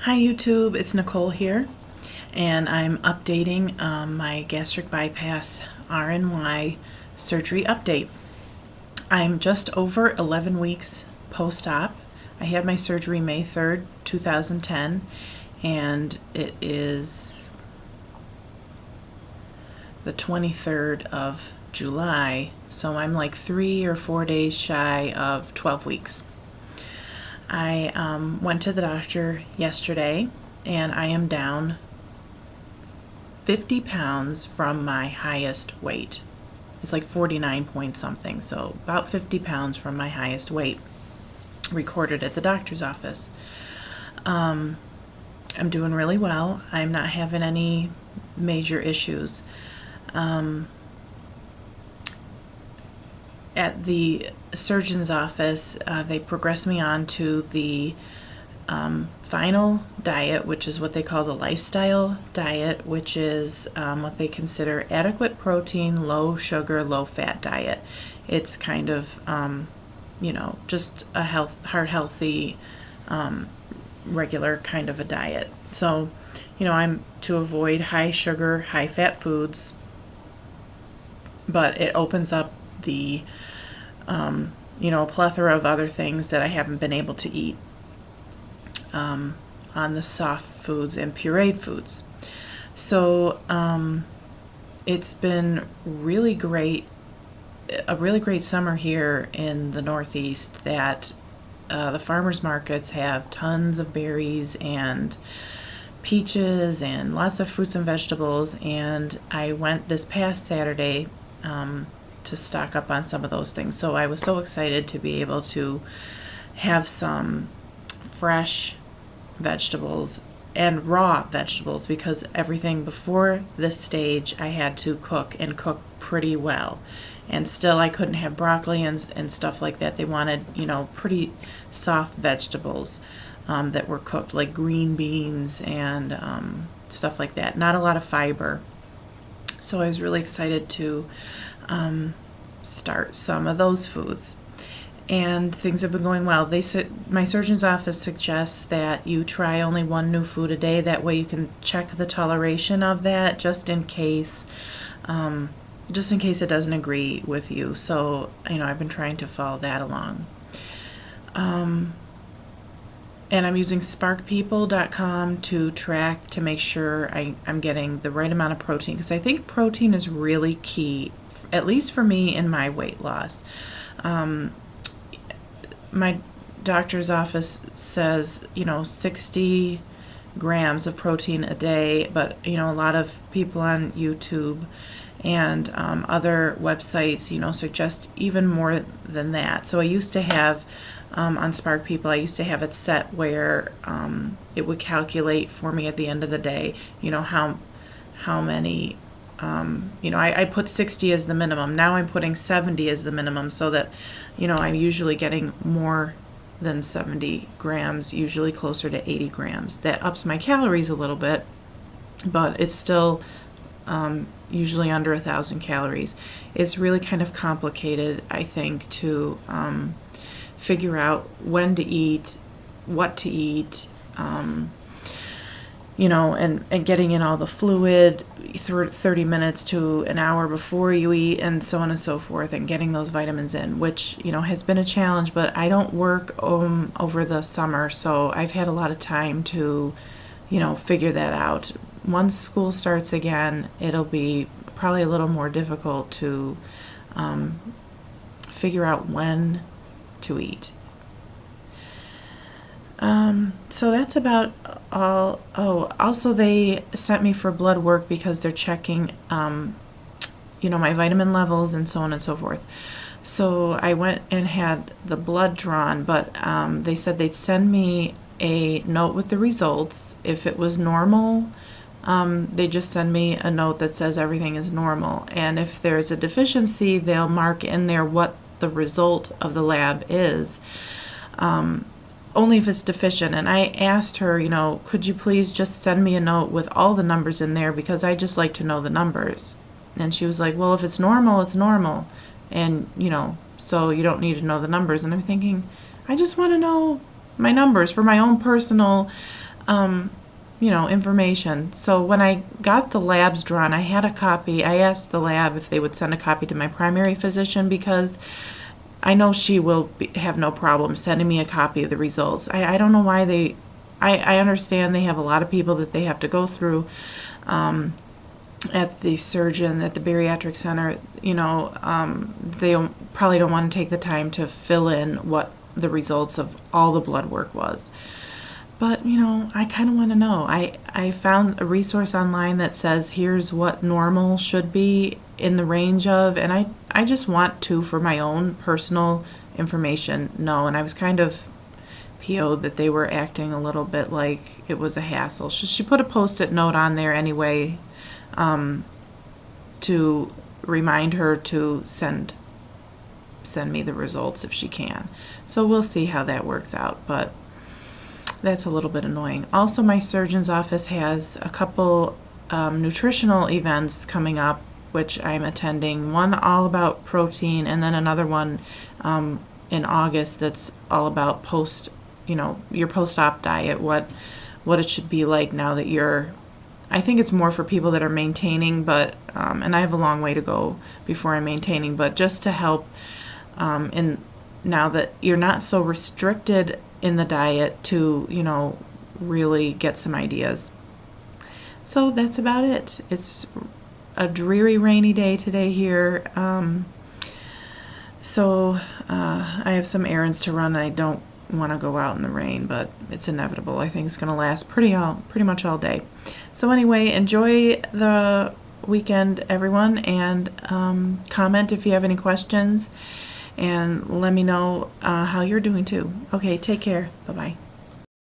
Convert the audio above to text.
Hi YouTube, it's Nicole here, and I'm updating my gastric bypass RnY surgery update. I'm just over 11 weeks post-op. I had my surgery May 3rd, 2010, and it is the 23rd of July, so I'm like 3 or 4 days shy of 12 weeks. I went to the doctor yesterday, and I am down 50 pounds from my highest weight. It's like 49 point something, so about 50 pounds from my highest weight, recorded at the doctor's office. I'm doing really well. I'm not having any major issues. At the surgeon's office, they progressed me on to the final diet, which is what they call the lifestyle diet, which is what they consider adequate protein, low sugar, low fat diet. It's kind of, just a heart healthy, regular kind of a diet. So, I'm to avoid high sugar, high fat foods, but it opens up the a plethora of other things that I haven't been able to eat on the soft foods and pureed foods. So it's been really great, a really great summer here in the Northeast, that the farmers markets have tons of berries and peaches and lots of fruits and vegetables, and I went this past Saturday to stock up on some of those things. So I was so excited to be able to have some fresh vegetables and raw vegetables, because everything before this stage I had to cook, and cook pretty well, and still I couldn't have broccoli and stuff like that. They wanted pretty soft vegetables that were cooked, like green beans and stuff like that. Not a lot of fiber. So I was really excited to start some of those foods, and things have been going well. My surgeon's office suggests that you try only one new food a day. That way you can check the toleration of that, just in case it doesn't agree with you. So I've been trying to follow that along. And I'm using sparkpeople.com to track, to make sure I'm getting the right amount of protein, because I think protein is really key, at least for me, in my weight loss. My doctor's office says 60 grams of protein a day, but a lot of people on YouTube and other websites suggest even more than that. So I used to have on Spark People, I used to have it set where it would calculate for me at the end of the day, how many, I put 60 as the minimum. Now I'm putting 70 as the minimum, so that, I'm usually getting more than 70 grams, usually closer to 80 grams. That ups my calories a little bit, but it's still usually under 1,000 calories. It's really kind of complicated, I think, to figure out when to eat, what to eat, and getting in all the fluid 30 minutes to an hour before you eat, and so on and so forth, and getting those vitamins in, which has been a challenge. But I don't work over the summer, so I've had a lot of time to figure that out. Once school starts again, it'll be probably a little more difficult to figure out when to eat. So that's about all. Oh, also they sent me for blood work because they're checking, my vitamin levels and so on and so forth. So I went and had the blood drawn, but they said they'd send me a note with the results. If it was normal, they just send me a note that says everything is normal. And if there's a deficiency, they'll mark in there what the result of the lab is. Only if it's deficient. And I asked her, could you please just send me a note with all the numbers in there, because I just like to know the numbers. And she was like, well, if it's normal, it's normal. And, so you don't need to know the numbers. And I'm thinking, I just want to know my numbers for my own personal information. So when I got the labs drawn, I had a copy. I asked the lab if they would send a copy to my primary physician, because I know she will have no problem sending me a copy of the results. I don't know why I understand they have a lot of people that they have to go through at the surgeon, at the bariatric center. They probably don't want to take the time to fill in what the results of all the blood work was. But, I kind of want to know. I found a resource online that says here's what normal should be in the range of, and I just want to, for my own personal information, know. And I was kind of PO'd that they were acting a little bit like it was a hassle. She put a Post-it note on there anyway, to remind her to send me the results if she can. So we'll see how that works out, but that's a little bit annoying. Also, my surgeon's office has a couple nutritional events coming up, which I'm attending. One all about protein, and then another one in August that's all about your post-op diet, what it should be like now that you're, I think it's more for people that are maintaining, but and I have a long way to go before I'm maintaining, but just to help in now that you're not so restricted in the diet to, really get some ideas. So that's about it. It's a dreary, rainy day today here. So I have some errands to run. I don't want to go out in the rain, but it's inevitable. I think it's going to last pretty much all day. So anyway, enjoy the weekend, everyone, and comment if you have any questions, and let me know how you're doing too. Okay, take care. Bye-bye.